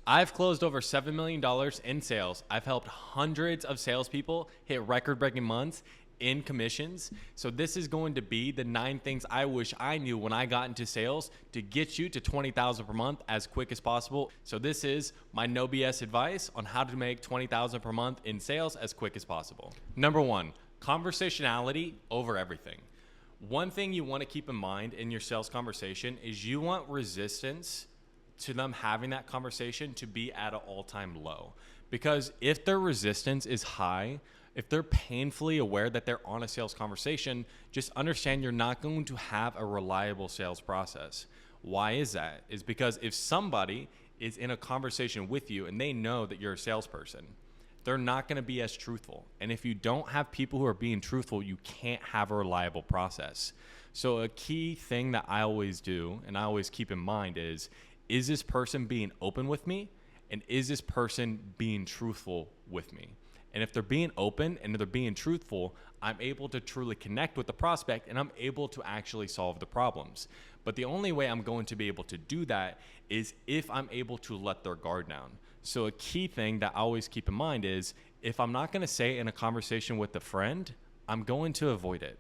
I've closed over $7 million in sales. I've helped hundreds of salespeople hit record-breaking months in commissions. So this is going to be the 9 things I wish I knew when I got into sales to get you to 20,000 per month as quick as possible. So this is my no BS advice on how to make 20,000 per month in sales as quick as possible. Number 1, conversationality over everything. One thing you want to keep in mind in your sales conversation is you want resistance to them having that conversation to be at an all-time low. Because if their resistance is high, if they're painfully aware that they're on a sales conversation, just understand you're not going to have a reliable sales process. Why is that? Is because if somebody is in a conversation with you and they know that you're a salesperson, they're not going to be as truthful. And if you don't have people who are being truthful, you can't have a reliable process. So a key thing that I always do and I always keep in mind is this person being open with me? And is this person being truthful with me? And if they're being open and they're being truthful, I'm able to truly connect with the prospect and I'm able to actually solve the problems. But the only way I'm going to be able to do that is if I'm able to let their guard down. So a key thing that I always keep in mind is if I'm not going to say it in a conversation with a friend, I'm going to avoid it.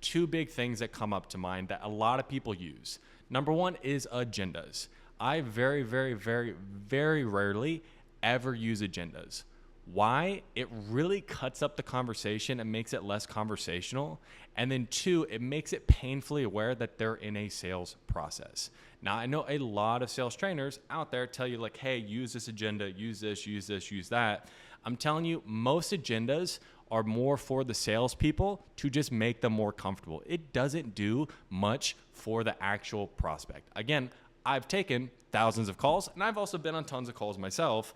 2 big things that come up to mind that a lot of people use. Number 1 is agendas. I very, very, very, very rarely ever use agendas. Why? It really cuts up the conversation and makes it less conversational. And then 2, it makes it painfully aware that they're in a sales process. Now, I know a lot of sales trainers out there tell you like, hey, use this agenda, use this, use this, use that. I'm telling you, most agendas are more for the salespeople to just make them more comfortable. It doesn't do much for the actual prospect. Again, I've taken thousands of calls and I've also been on tons of calls myself.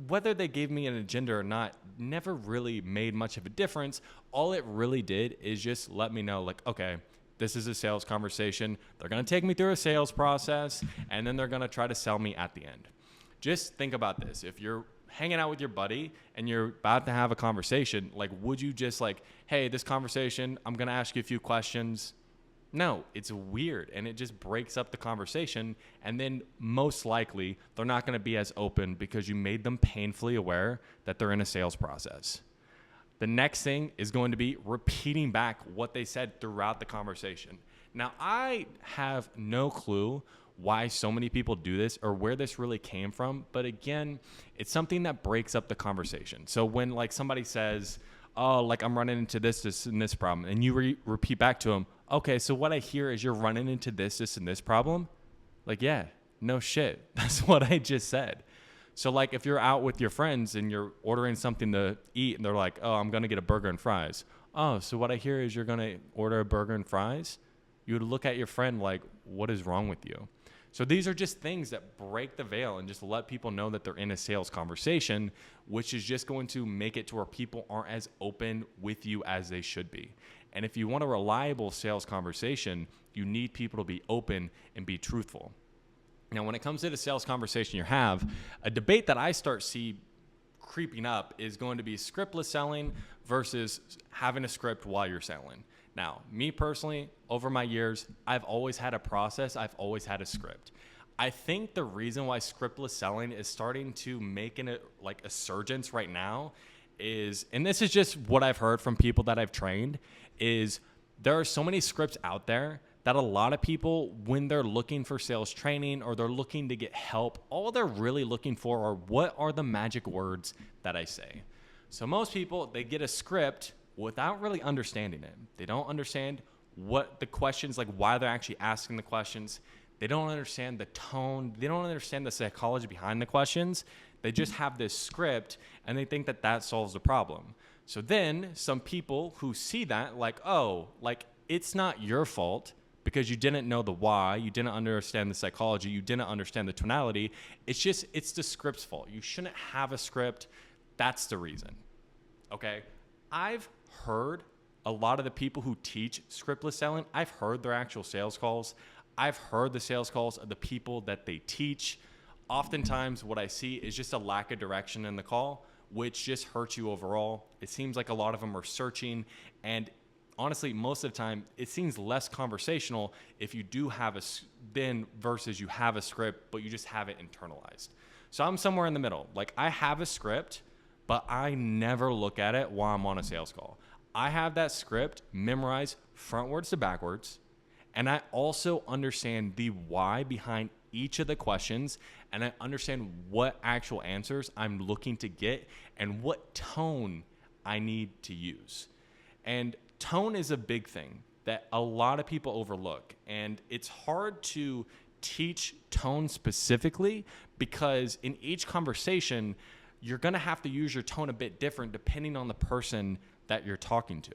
Whether they gave me an agenda or not never really made much of a difference. All it really did is just let me know like, okay, this is a sales conversation. They're going to take me through a sales process and then they're going to try to sell me at the end. Just think about this. If you're hanging out with your buddy and you're about to have a conversation, like, would you just like, hey, this conversation, I'm going to ask you a few questions. No, it's weird and it just breaks up the conversation. And then most likely they're not going to be as open because you made them painfully aware that they're in a sales process. The next thing is going to be repeating back what they said throughout the conversation. Now, I have no clue why so many people do this or where this really came from. But again, it's something that breaks up the conversation. So when like somebody says, oh, like I'm running into this, and this problem, and you repeat back to them, okay, so what I hear is you're running into this, and this problem. Like, yeah, no shit. That's what I just said. So like if you're out with your friends and you're ordering something to eat and they're like, oh, I'm going to get a burger and fries. Oh, so what I hear is you're going to order a burger and fries. You would look at your friend like, what is wrong with you? So these are just things that break the veil and just let people know that they're in a sales conversation, which is just going to make it to where people aren't as open with you as they should be. And if you want a reliable sales conversation, you need people to be open and be truthful. Now, when it comes to the sales conversation you have, a debate that I see creeping up is going to be scriptless selling versus having a script while you're selling. Now, me personally, over my years, I've always had a process. I've always had a script. I think the reason why scriptless selling is starting to make a surgence right now is, and this is just what I've heard from people that I've trained, is there are so many scripts out there that a lot of people, when they're looking for sales training or they're looking to get help, all they're really looking for are what are the magic words that I say. So most people, they get a script without really understanding it. They don't understand what the questions, like why they're actually asking the questions. They don't understand the tone. They don't understand the psychology behind the questions. They just have this script and they think that that solves the problem. So then some people who see that like, oh, like it's not your fault because you didn't know the why, you didn't understand the psychology, you didn't understand the tonality. It's the script's fault. You shouldn't have a script. That's the reason. Okay? I've heard a lot of the people who teach scriptless selling, I've heard their actual sales calls. I've heard the sales calls of the people that they teach. Oftentimes what I see is just a lack of direction in the call, which just hurts you overall. It seems like a lot of them are searching, and honestly, most of the time, it seems less conversational if you do have versus you have a script, but you just have it internalized. So I'm somewhere in the middle. Like I have a script, but I never look at it while I'm on a sales call. I have that script memorized frontwards to backwards. And I also understand the why behind each of the questions. And I understand what actual answers I'm looking to get and what tone I need to use. And tone is a big thing that a lot of people overlook. And it's hard to teach tone specifically because in each conversation, you're going to have to use your tone a bit different depending on the person that you're talking to.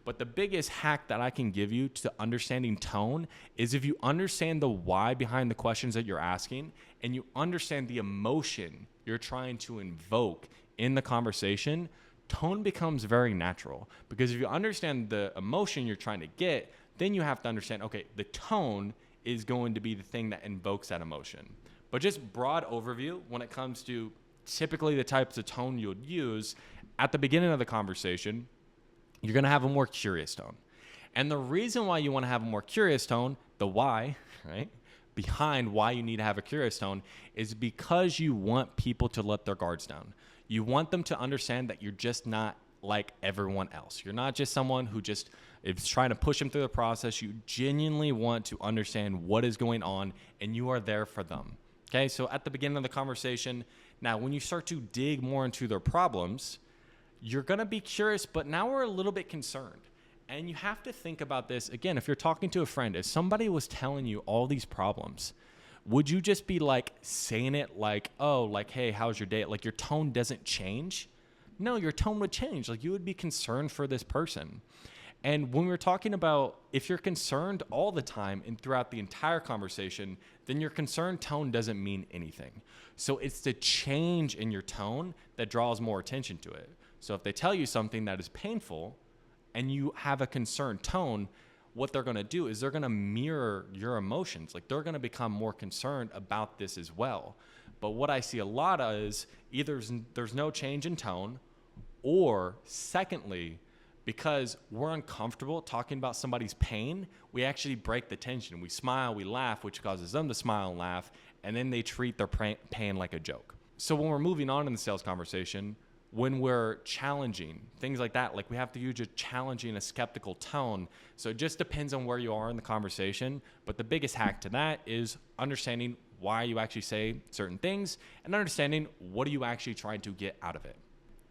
But the biggest hack that I can give you to understanding tone is if you understand the why behind the questions that you're asking and you understand the emotion you're trying to invoke in the conversation, tone becomes very natural. Because if you understand the emotion you're trying to get, then you have to understand, okay, the tone is going to be the thing that invokes that emotion. But just broad overview when it comes to typically the types of tone you'll use at the beginning of the conversation, you're going to have a more curious tone. And the reason why you want to have a more curious tone, the why, right, behind why you need to have a curious tone is because you want people to let their guards down. You want them to understand that you're just not like everyone else. You're not just someone who just is trying to push them through the process. You genuinely want to understand what is going on and you are there for them. Okay, so at the beginning of the conversation, now when you start to dig more into their problems, you're going to be curious, but now we're a little bit concerned. And you have to think about this. Again, if you're talking to a friend, if somebody was telling you all these problems, would you just be like saying it like, oh, like, hey, how's your day? Like your tone doesn't change? No, your tone would change. Like you would be concerned for this person. And when we're talking about if you're concerned all the time and throughout the entire conversation, then your concerned tone doesn't mean anything. So it's the change in your tone that draws more attention to it. So if they tell you something that is painful and you have a concerned tone, what they're going to do is they're going to mirror your emotions. Like they're going to become more concerned about this as well. But what I see a lot of is either there's no change in tone, or secondly, because we're uncomfortable talking about somebody's pain, we actually break the tension. We smile, we laugh, which causes them to smile and laugh, and then they treat their pain like a joke. So when we're moving on in the sales conversation, when we're challenging, things like that, like we have to use a challenging, a skeptical tone. So it just depends on where you are in the conversation. But the biggest hack to that is understanding why you actually say certain things and understanding what are you actually trying to get out of it.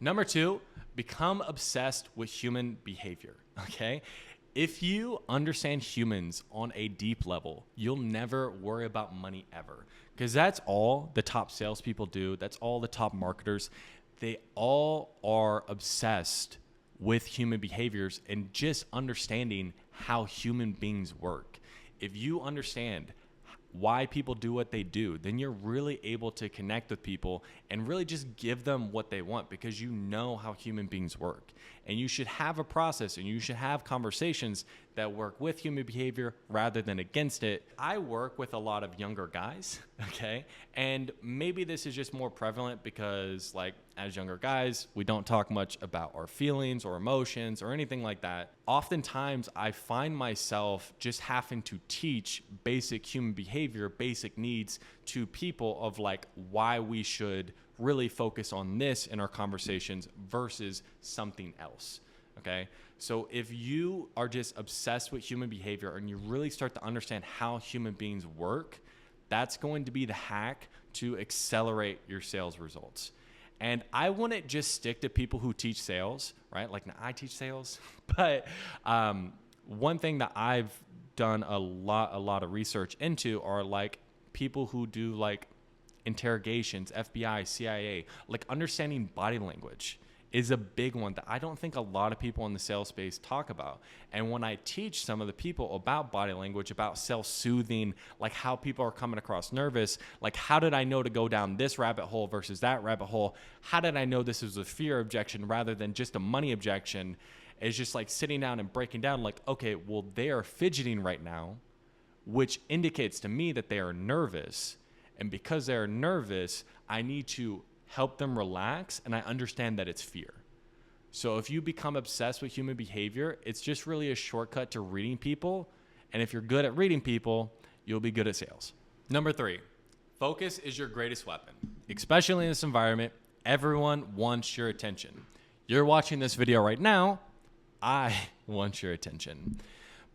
Number 2, become obsessed with human behavior, okay? If you understand humans on a deep level, you'll never worry about money ever. Because that's all the top salespeople do. That's all the top marketers. They all are obsessed with human behaviors and just understanding how human beings work. If you understand why people do what they do, then you're really able to connect with people and really just give them what they want because you know how human beings work. And you should have a process and you should have conversations that work with human behavior rather than against it. I work with a lot of younger guys, okay? And maybe this is just more prevalent because like as younger guys, we don't talk much about our feelings or emotions or anything like that. Oftentimes I find myself just having to teach basic human behavior, basic needs to people of like why we should really focus on this in our conversations versus something else, okay? So if you are just obsessed with human behavior and you really start to understand how human beings work, that's going to be the hack to accelerate your sales results. And I wouldn't just stick to people who teach sales, right? Like now I teach sales, but one thing that I've done a lot of research into are like people who do like interrogations, FBI, CIA, like understanding body language is a big one that I don't think a lot of people in the sales space talk about. And when I teach some of the people about body language, about self-soothing, like how people are coming across nervous, like how did I know to go down this rabbit hole versus that rabbit hole? How did I know this was a fear objection rather than just a money objection? It's just like sitting down and breaking down like, okay, well, they are fidgeting right now, which indicates to me that they are nervous. And because they're nervous, I need to help them relax, and I understand that it's fear. So if you become obsessed with human behavior, it's just really a shortcut to reading people. And if you're good at reading people, you'll be good at sales. Number 3, Focus is your greatest weapon. Especially in this environment, everyone wants your attention. You're watching this video right now. I want your attention.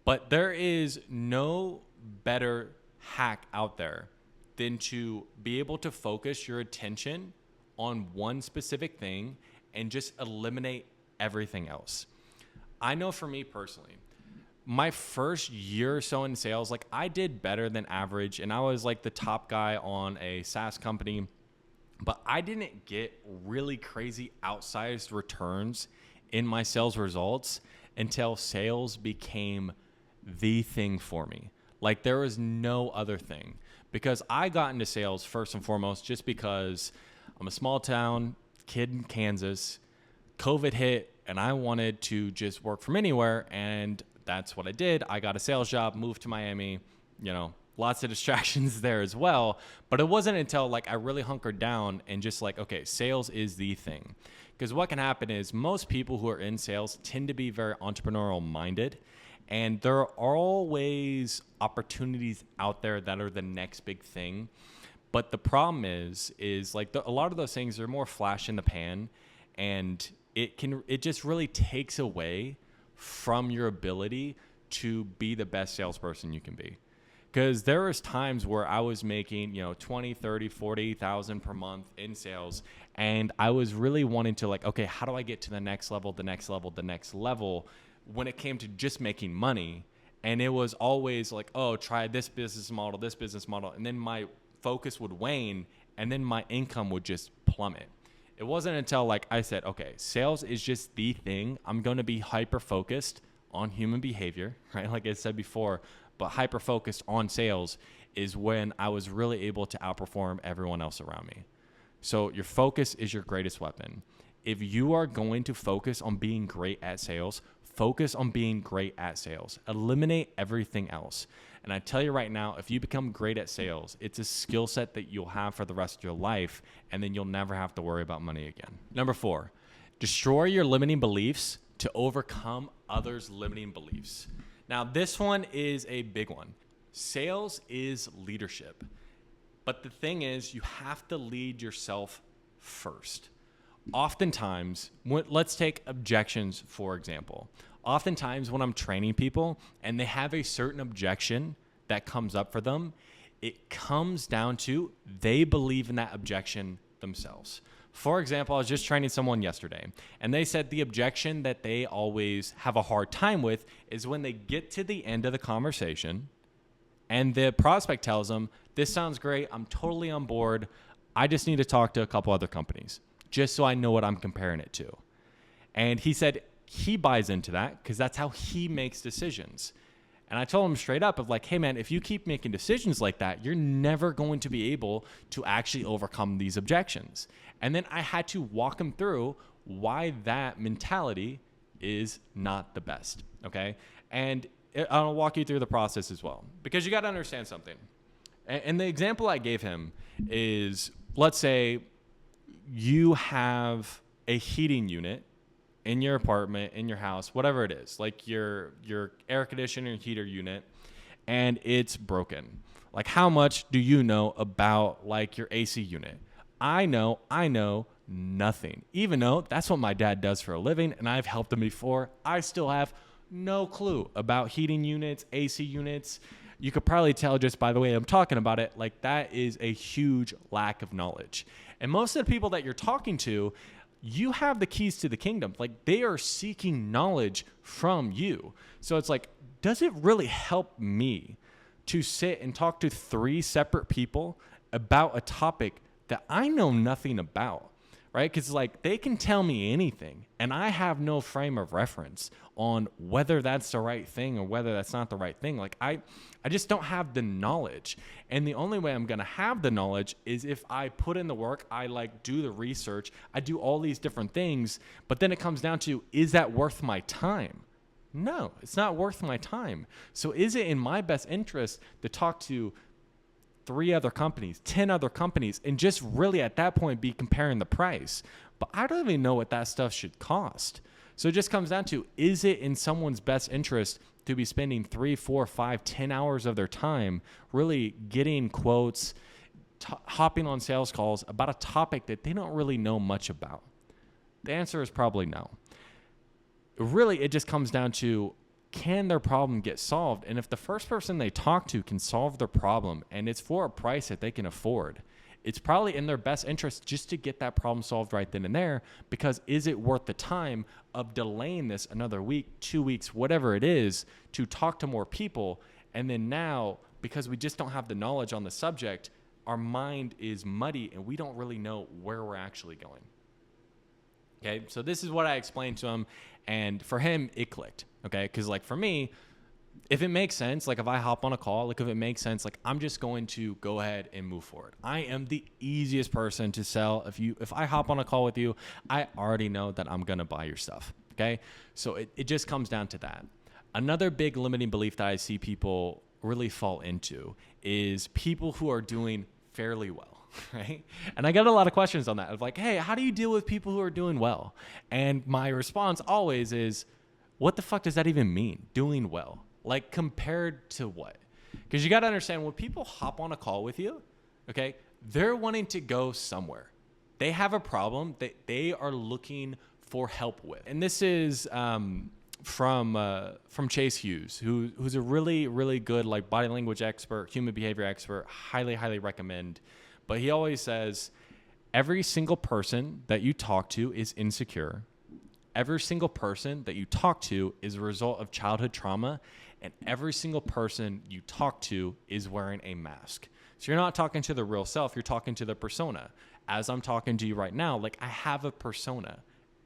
But there is no better hack out there than to be able to focus your attention on one specific thing and just eliminate everything else. I know for me personally, my first year or so in sales, like I did better than average and I was like the top guy on a SaaS company, but I didn't get really crazy outsized returns in my sales results until sales became the thing for me. Like there was no other thing, because I got into sales first and foremost just because I'm a small town kid in Kansas. COVID hit and I wanted to just work from anywhere, and that's what I did. I got a sales job, moved to Miami, lots of distractions there as well. But it wasn't until like I really hunkered down and just like, okay, sales is the thing. Because what can happen is most people who are in sales tend to be very entrepreneurial minded, and there are always opportunities out there that are the next big thing. But the problem is like a lot of those things are more flash in the pan, and it just really takes away from your ability to be the best salesperson you can be. Because there was times where I was making, 20, 30, 40,000 per month in sales. And I was really wanting to like, okay, how do I get to the next level, the next level, the next level when it came to just making money? And it was always like, oh, try this business model. And then my focus would wane and then my income would just plummet. It wasn't until like I said, okay, sales is just the thing. I'm going to be hyper focused on human behavior, right? Like I said before, but hyper focused on sales is when I was really able to outperform everyone else around me. So your focus is your greatest weapon. If you are going to focus on being great at sales, focus on being great at sales. Eliminate everything else. And I tell you right now, if you become great at sales, it's a skill set that you'll have for the rest of your life, and then you'll never have to worry about money again. Number 4, destroy your limiting beliefs to overcome others' limiting beliefs. Now, this one is a big one. Sales is leadership. But the thing is, you have to lead yourself first. Oftentimes, let's take objections, for example. Oftentimes, when I'm training people and they have a certain objection that comes up for them, it comes down to they believe in that objection themselves. For example, I was just training someone yesterday, and they said the objection that they always have a hard time with is when they get to the end of the conversation and the prospect tells them, this sounds great, I'm totally on board, I just need to talk to a couple other companies just so I know what I'm comparing it to. And he said he buys into that because that's how he makes decisions. And I told him straight up of like, hey man, if you keep making decisions like that, you're never going to be able to actually overcome these objections. And then I had to walk him through why that mentality is not the best, okay? And I'll walk you through the process as well, because you got to understand something. And the example I gave him is, let's say you have a heating unit in your apartment, in your house, whatever it is, like your air conditioner heater unit, and it's broken. Like, how much do you know about like your AC unit? I know nothing. Even though that's what my dad does for a living and I've helped him before, I still have no clue about heating units, AC units. You could probably tell just by the way I'm talking about it, like that is a huge lack of knowledge. And most of the people that you're talking to, you have the keys to the kingdom. Like they are seeking knowledge from you. So it's like, does it really help me to sit and talk to 3 separate people about a topic that I know nothing about, right? Because like they can tell me anything and I have no frame of reference on whether that's the right thing or whether that's not the right thing. Like I just don't have the knowledge. And the only way I'm going to have the knowledge is if I put in the work, I like do the research, I do all these different things, but then it comes down to, is that worth my time? No, it's not worth my time. So is it in my best interest to talk to 3 other companies, 10 other companies, and just really at that point be comparing the price? But I don't even know what that stuff should cost. So it just comes down to, is it in someone's best interest to be spending 3, 4, 5, 10 hours of their time really getting quotes, hopping on sales calls about a topic that they don't really know much about? The answer is probably no. Really, it just comes down to, can their problem get solved? And if the first person they talk to can solve their problem and it's for a price that they can afford, it's probably in their best interest just to get that problem solved right then and there, because is it worth the time of delaying this another week, 2 weeks, whatever it is, to talk to more people? And then now, because we just don't have the knowledge on the subject, our mind is muddy and we don't really know where we're actually going. Okay, so this is what I explained to him, and for him, it clicked. Okay, because like for me, if it makes sense, like if I hop on a call, like if it makes sense, like I'm just going to go ahead and move forward. I am the easiest person to sell. If I hop on a call with you, I already know that I'm gonna buy your stuff. Okay, so it just comes down to that. Another big limiting belief that I see people really fall into is people who are doing fairly well. Right? And I get a lot of questions on that of like, hey, how do you deal with people who are doing well? And my response always is, what the fuck does that even mean? Doing well? Like compared to what? Because you got to understand, when people hop on a call with you, okay, they're wanting to go somewhere. They have a problem that they are looking for help with. And this is from Chase Hughes, who's a really, really good like body language expert, human behavior expert. Highly, highly recommend. But he always says, every single person that you talk to is insecure. Every single person that you talk to is a result of childhood trauma. And every single person you talk to is wearing a mask. So you're not talking to the real self. You're talking to the persona. As I'm talking to you right now, like I have a persona.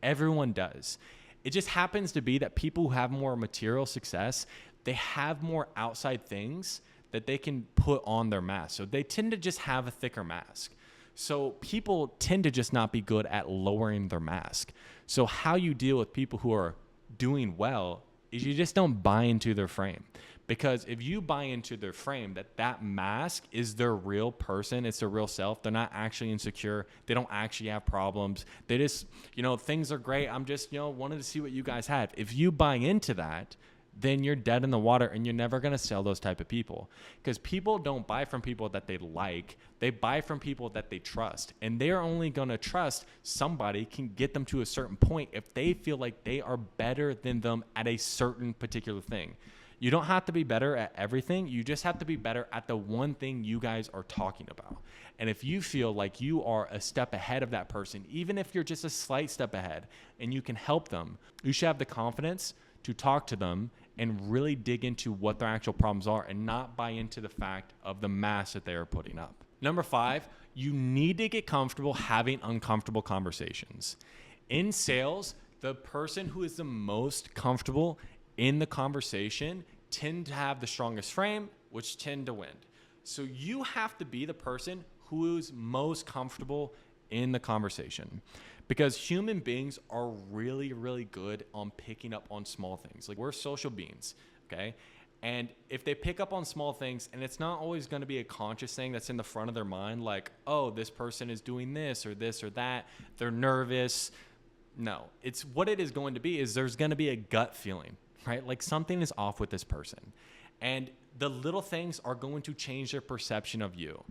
Everyone does. It just happens to be that people who have more material success, they have more outside things that they can put on their mask. So they tend to just have a thicker mask. So people tend to just not be good at lowering their mask. So how you deal with people who are doing well is you just don't buy into their frame. Because if you buy into their frame, that mask is their real person, it's their real self, they're not actually insecure, they don't actually have problems, they just, things are great, I'm just, wanted to see what you guys had. If you buy into that, then you're dead in the water and you're never going to sell those type of people, because people don't buy from people that they like. They buy from people that they trust, and they're only going to trust somebody can get them to a certain point if they feel like they are better than them at a certain particular thing. You don't have to be better at everything. You just have to be better at the one thing you guys are talking about. And if you feel like you are a step ahead of that person, even if you're just a slight step ahead and you can help them, you should have the confidence to talk to them and really dig into what their actual problems are and not buy into the fact of the mask that they are putting up. Number 5, you need to get comfortable having uncomfortable conversations. In sales, the person who is the most comfortable in the conversation tend to have the strongest frame, which tend to win. So you have to be the person who's most comfortable in the conversation, because human beings are really, really good on picking up on small things. Like, we're social beings, okay? And if they pick up on small things, and it's not always going to be a conscious thing that's in the front of their mind, like, oh, this person is doing this or that, they're nervous. No, it's what it is going to be is there's going to be a gut feeling, right? Like something is off with this person. And the little things are going to change their perception of you.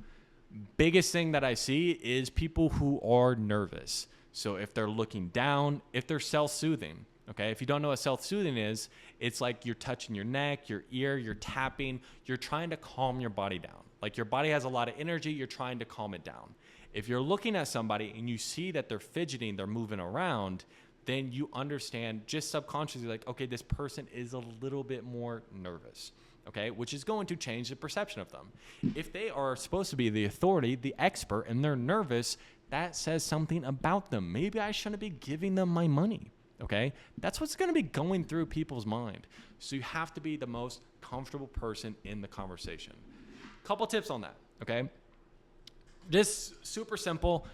Biggest thing that I see is people who are nervous. So if they're looking down, if they're self-soothing, okay? If you don't know what self-soothing is, it's like you're touching your neck, your ear, you're tapping, you're trying to calm your body down. Like your body has a lot of energy, you're trying to calm it down. If you're looking at somebody and you see that they're fidgeting, they're moving around, then you understand just subconsciously like, okay, this person is a little bit more nervous. Okay, which is going to change the perception of them. If they are supposed to be the authority, the expert, and they're nervous, that says something about them. Maybe I shouldn't be giving them my money. Okay, that's what's going to be going through people's mind. So you have to be the most comfortable person in the conversation. Couple tips on that. Okay, just super simple.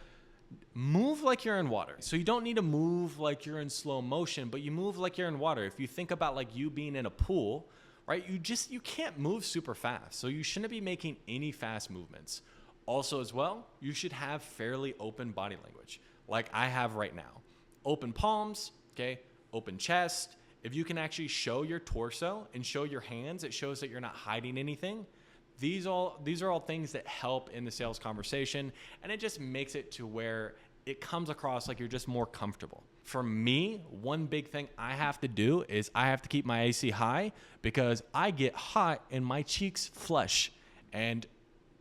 Move like you're in water. So you don't need to move like you're in slow motion, but you move like you're in water. If you think about like you being in a pool, right? You can't move super fast. So you shouldn't be making any fast movements. Also as well, you should have fairly open body language like I have right now. Open palms, okay? Open chest. If you can actually show your torso and show your hands, it shows that you're not hiding anything. These are all things that help in the sales conversation, and it just makes it to where it comes across like you're just more comfortable. For me, one big thing I have to do is I have to keep my AC high because I get hot and my cheeks flush. And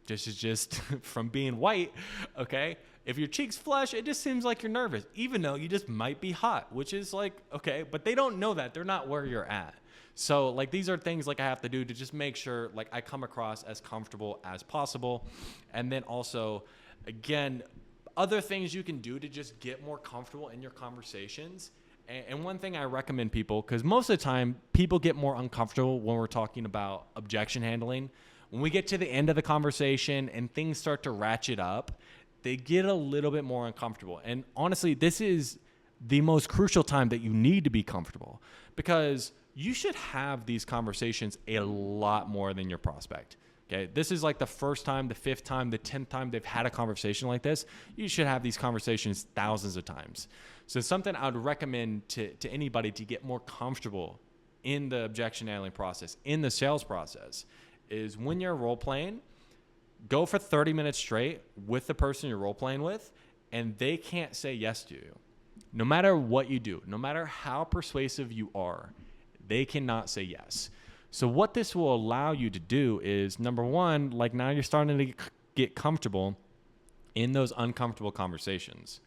this is just from being white, okay? If your cheeks flush, it just seems like you're nervous, even though you just might be hot, which is like, okay, but they don't know that. They're not where you're at. So like these are things like I have to do to just make sure like I come across as comfortable as possible. And then also, again, other things you can do to just get more comfortable in your conversations. And one thing I recommend people, because most of the time people get more uncomfortable when we're talking about objection handling. When we get to the end of the conversation and things start to ratchet up, they get a little bit more uncomfortable. And honestly, this is the most crucial time that you need to be comfortable, because you should have these conversations a lot more than your prospect. Okay, this is like the first time, the fifth time, the 10th time they've had a conversation like this. You should have these conversations thousands of times. So it's something I would recommend to anybody to get more comfortable in the objection handling process, in the sales process, is when you're role playing, go for 30 minutes straight with the person you're role playing with, and they can't say yes to you. No matter what you do, no matter how persuasive you are, they cannot say yes. So what this will allow you to do is, number one, like now you're starting to get comfortable in those uncomfortable conversations.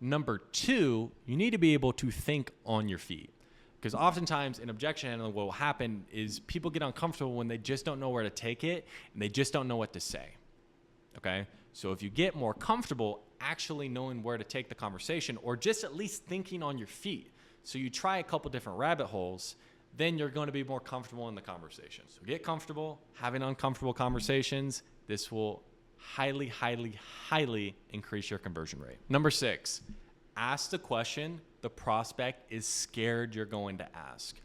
Number two, you need to be able to think on your feet. Because oftentimes in objection handling, what will happen is people get uncomfortable when they just don't know where to take it and they just don't know what to say. Okay? So if you get more comfortable actually knowing where to take the conversation, or just at least thinking on your feet, so you try a couple different rabbit holes, then you're going to be more comfortable in the conversation. So get comfortable having uncomfortable conversations. This will highly, highly, highly increase your conversion rate. Number 6, ask the question the prospect is scared you're going to ask.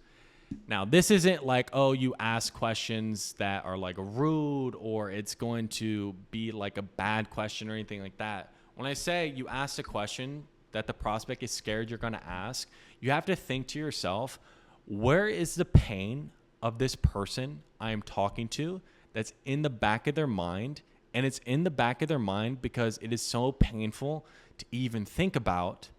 Now, this isn't like, oh, you ask questions that are like rude or it's going to be like a bad question or anything like that. When I say you ask a question that the prospect is scared you're going to ask, you have to think to yourself, where is the pain of this person I am talking to that's in the back of their mind? And it's in the back of their mind because it is so painful to even think about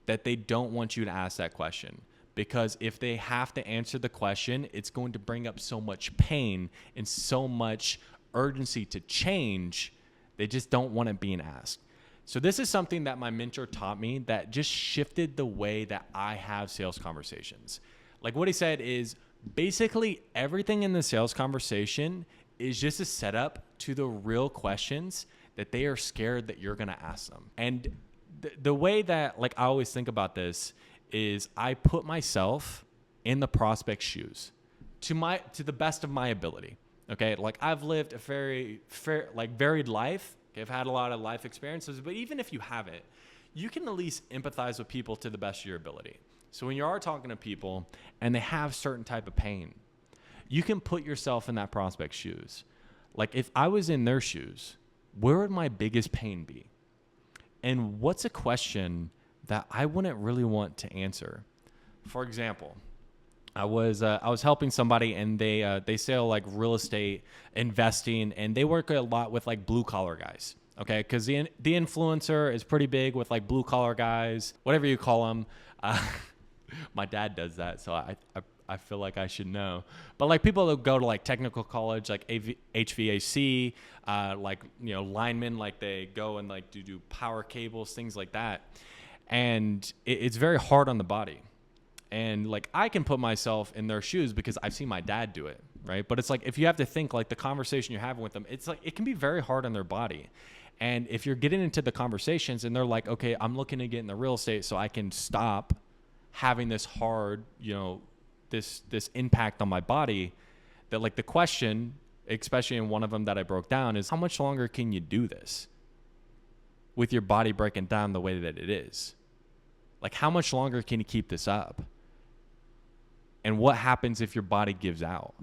that they don't want you to ask that question. Because if they have to answer the question, it's going to bring up so much pain and so much urgency to change. They just don't want it being asked. So this is something that my mentor taught me that just shifted the way that I have sales conversations. Like what he said is basically everything in the sales conversation is just a setup to the real questions that they are scared that you're going to ask them. And the way that like I always think about this is I put myself in the prospect's shoes to the best of my ability. Okay, like I've lived a very varied life. Okay, I've had a lot of life experiences, but even if you haven't, you can at least empathize with people to the best of your ability. So when you are talking to people and they have certain type of pain, you can put yourself in that prospect's shoes. Like if I was in their shoes, where would my biggest pain be? And what's a question that I wouldn't really want to answer? For example, I was helping somebody and they sell like real estate investing, and they work a lot with like blue collar guys. Okay, because the influencer is pretty big with like blue collar guys, whatever you call them. My dad does that, so I feel like I should know. But like people that go to like technical college, like HVAC, like, you know, linemen, like they go and like do power cables, things like that. And it's very hard on the body. And like I can put myself in their shoes because I've seen my dad do it, right? But it's like if you have to think like the conversation you're having with them, it's like it can be very hard on their body. And if you're getting into the conversations and they're like, okay, I'm looking to get in the real estate so I can stop having this hard, you know, this impact on my body, that like the question, especially in one of them that I broke down, is how much longer can you do this with your body breaking down the way that it is? Like how much longer can you keep this up? And what happens if your body gives out?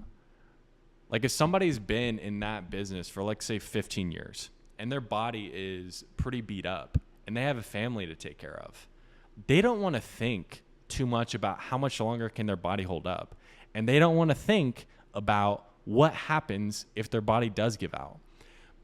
Like if somebody's been in that business for like say 15 years and their body is pretty beat up and they have a family to take care of, they don't want to think too much about how much longer can their body hold up. And they don't want to think about what happens if their body does give out?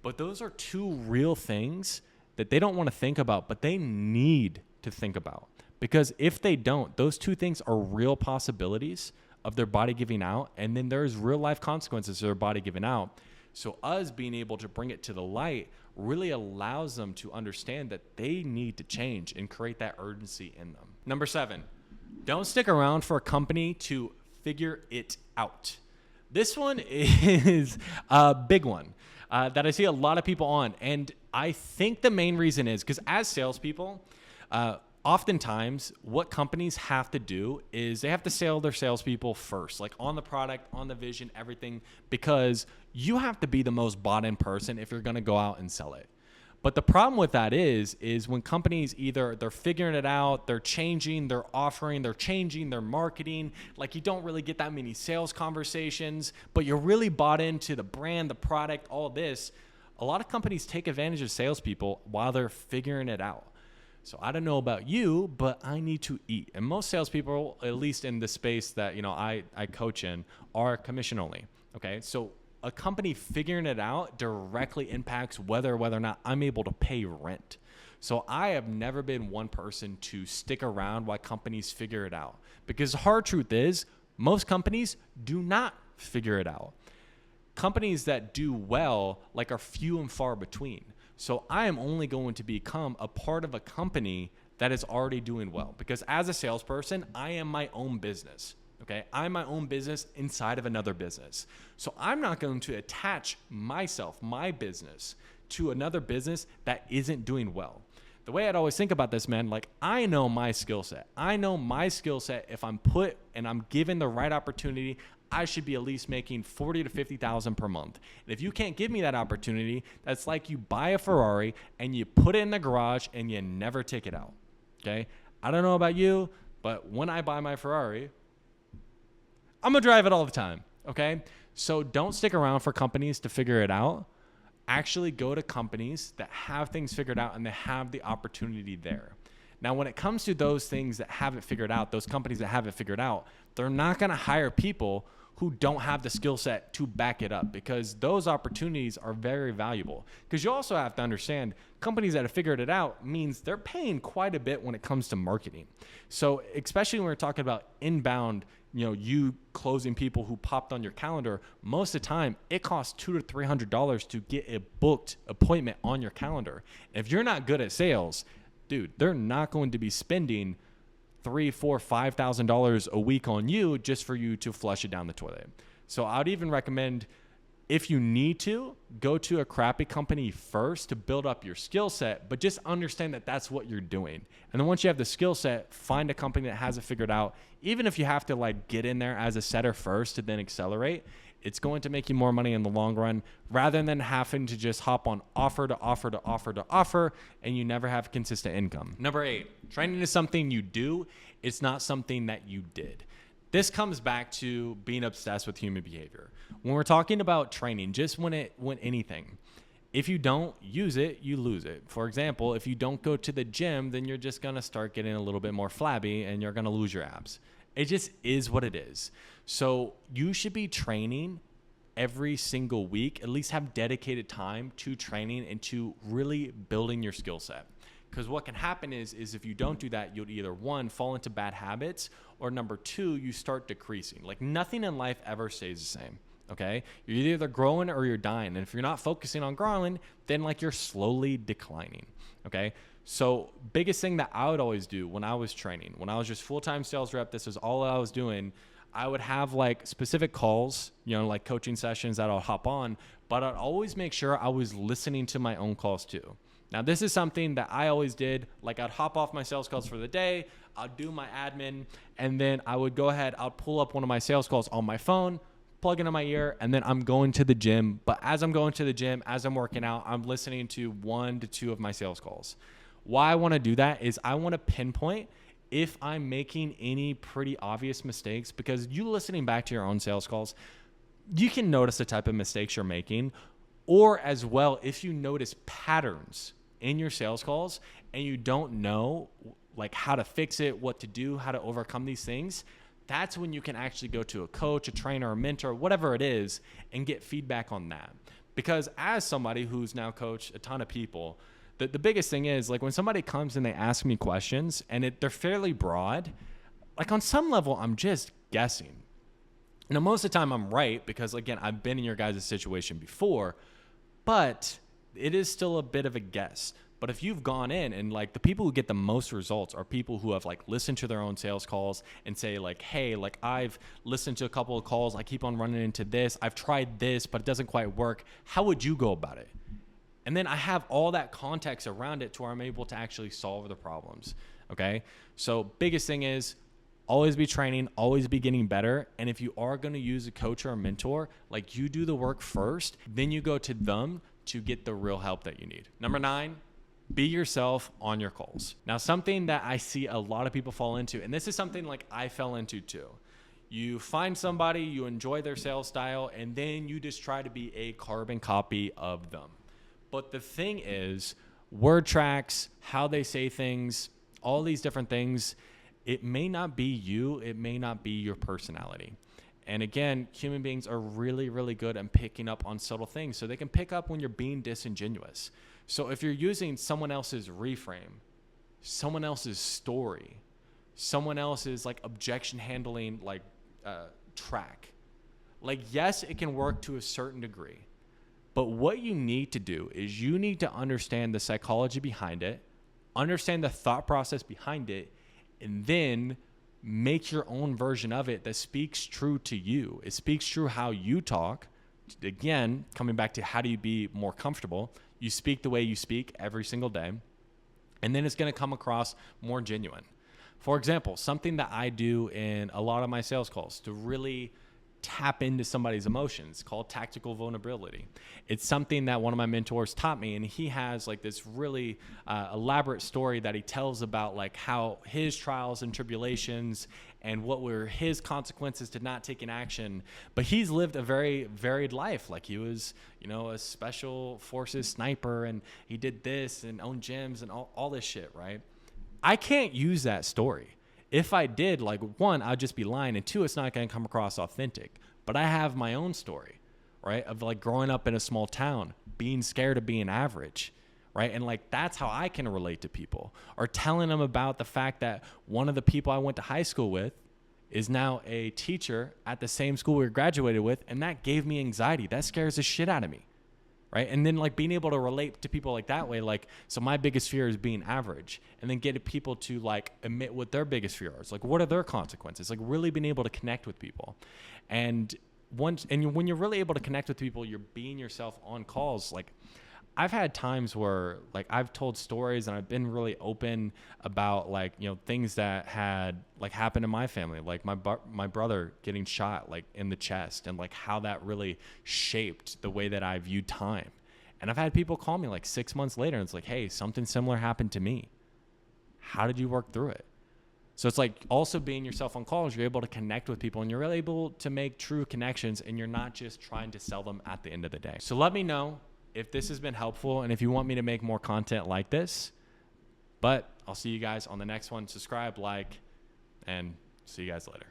But those are two real things that they don't want to think about, but they need to think about. Because if they don't, those two things are real possibilities of their body giving out. And then there's real life consequences to their body giving out. So us being able to bring it to the light really allows them to understand that they need to change and create that urgency in them. Number 7, don't stick around for a company to figure it out. This one is a big one that I see a lot of people on. And I think the main reason is because as salespeople, oftentimes what companies have to do is they have to sell their salespeople first, like on the product, on the vision, everything, because you have to be the most bought in person if you're going to go out and sell it. But the problem with that is when companies either they're figuring it out, they're changing their offering, they're changing their marketing, like you don't really get that many sales conversations, but you're really bought into the brand, the product, all this. A lot of companies take advantage of salespeople while they're figuring it out. So I don't know about you, but I need to eat. And most salespeople, at least in the space that I coach in, are commission only. Okay, so a company figuring it out directly impacts whether or not I'm able to pay rent. So I have never been one person to stick around while companies figure it out. Because the hard truth is, most companies do not figure it out. Companies that do well are few and far between. So I am only going to become a part of a company that is already doing well. Because as a salesperson, I am my own business. Okay, I'm my own business inside of another business. So I'm not going to attach myself, my business, to another business that isn't doing well. The way I'd always think about this, man, I know my skill set. I know my skill set. If I'm put and I'm given the right opportunity, I should be at least making $40,000 to $50,000 per month. And if you can't give me that opportunity, that's like you buy a Ferrari and you put it in the garage and you never take it out. Okay, I don't know about you, but when I buy my Ferrari, I'm going to drive it all the time, okay? So don't stick around for companies to figure it out. Actually go to companies that have things figured out and they have the opportunity there. Now, when it comes to those things that haven't figured out, those companies that haven't figured out, they're not going to hire people who don't have the skill set to back it up because those opportunities are very valuable. Because you also have to understand companies that have figured it out means they're paying quite a bit when it comes to marketing. So especially when we're talking about inbound, you closing people who popped on your calendar, most of the time it costs $200 to $300 to get a booked appointment on your calendar. If you're not good at sales, dude, they're not going to be spending $3,000, $4,000, $5,000 a week on you just for you to flush it down the toilet. So I would even recommend, if you need to, go to a crappy company first to build up your skill set, but just understand that that's what you're doing. And then once you have the skill set, find a company that has it figured out. Even if you have to get in there as a setter first to then accelerate, it's going to make you more money in the long run rather than having to just hop on offer to offer to offer to offer and you never have consistent income. Number 8, training is something you do. It's not something that you did. This comes back to being obsessed with human behavior. When we're talking about training, just when anything, if you don't use it, you lose it. For example, if you don't go to the gym, then you're just going to start getting a little bit more flabby and you're going to lose your abs. It just is what it is. So you should be training every single week, at least have dedicated time to training and to really building your skill set. Because what can happen is if you don't do that, you'll either, 1, fall into bad habits, or number 2, you start decreasing. Nothing in life ever stays the same, okay? You're either growing or you're dying. And if you're not focusing on growing, then you're slowly declining, okay? So biggest thing that I would always do when I was training, when I was just full-time sales rep, this is all I was doing. I would have specific calls, coaching sessions that I'll hop on, but I'd always make sure I was listening to my own calls too. Now, this is something that I always did. I'd hop off my sales calls for the day, I'd do my admin, and then I would go ahead, I'll pull up one of my sales calls on my phone, plug into my ear, and then I'm going to the gym. But as I'm going to the gym, as I'm working out, I'm listening to 1 to 2 of my sales calls. Why I want to do that is I want to pinpoint if I'm making any pretty obvious mistakes, because you listening back to your own sales calls, you can notice the type of mistakes you're making, or as well, if you notice patterns in your sales calls and you don't know how to fix it, what to do, how to overcome these things, that's when you can actually go to a coach, a trainer, a mentor, whatever it is, and get feedback on that. Because as somebody who's now coached a ton of people, the biggest thing is, like, when somebody comes and they ask me questions and they're fairly broad, like, on some level, I'm just guessing. Now, most of the time I'm right because, again, I've been in your guys' situation before, but it is still a bit of a guess. But if you've gone in and, like, the people who get the most results are people who have, like, listened to their own sales calls and say, like, hey, like, I've listened to a couple of calls, I keep on running into this, I've tried this, but it doesn't quite work. How would you go about it? And then I have all that context around it to where I'm able to actually solve the problems. Okay. So biggest thing is always be training, always be getting better. And if you are going to use a coach or a mentor, like, you do the work first, then you go to them to get the real help that you need. Number 9, be yourself on your calls. Now, something that I see a lot of people fall into, and this is something like I fell into too. You find somebody, you enjoy their sales style, and then you just try to be a carbon copy of them. But the thing is, word tracks, how they say things, all these different things, it may not be you, it may not be your personality. And again, human beings are really, really good at picking up on subtle things. So they can pick up when you're being disingenuous. So if you're using someone else's reframe, someone else's story, someone else's, like, objection handling, like, track, like, yes, it can work to a certain degree. But what you need to do is you need to understand the psychology behind it, understand the thought process behind it, and then make your own version of it that speaks true to you. It speaks true how you talk. Again, coming back to how do you be more comfortable, you speak the way you speak every single day, and then it's going to come across more genuine. For example, something that I do in a lot of my sales calls to really tap into somebody's emotions called tactical vulnerability. It's something that one of my mentors taught me, and he has, like, this really elaborate story that he tells about, like, how his trials and tribulations and what were his consequences to not taking action. But he's lived a very varied life. Like, he was, a special forces sniper, and he did this and owned gyms and all this shit, right? I can't use that story. If I did, like, 1, I'd just be lying, and 2, it's not going to come across authentic. But I have my own story, right, of, like, growing up in a small town, being scared of being average, right? And, like, that's how I can relate to people. Or telling them about the fact that one of the people I went to high school with is now a teacher at the same school we graduated with, and that gave me anxiety. That scares the shit out of me. Right. And then, like, being able to relate to people like that way, like, so my biggest fear is being average, and then get people to, like, admit what their biggest fear is. Like, what are their consequences? Like, really being able to connect with people. And when you're really able to connect with people, you're being yourself on calls. Like, I've had times where, like, I've told stories and I've been really open about, like, things that had, like, happened in my family, like my brother getting shot, like, in the chest, and, like, how that really shaped the way that I viewed time. And I've had people call me, like, 6 months later, and it's like, hey, something similar happened to me. How did you work through it? So it's like also being yourself on calls, you're able to connect with people, and you're really able to make true connections, and you're not just trying to sell them at the end of the day. So let me know if this has been helpful and if you want me to make more content like this. But I'll see you guys on the next one. Subscribe, like, and see you guys later.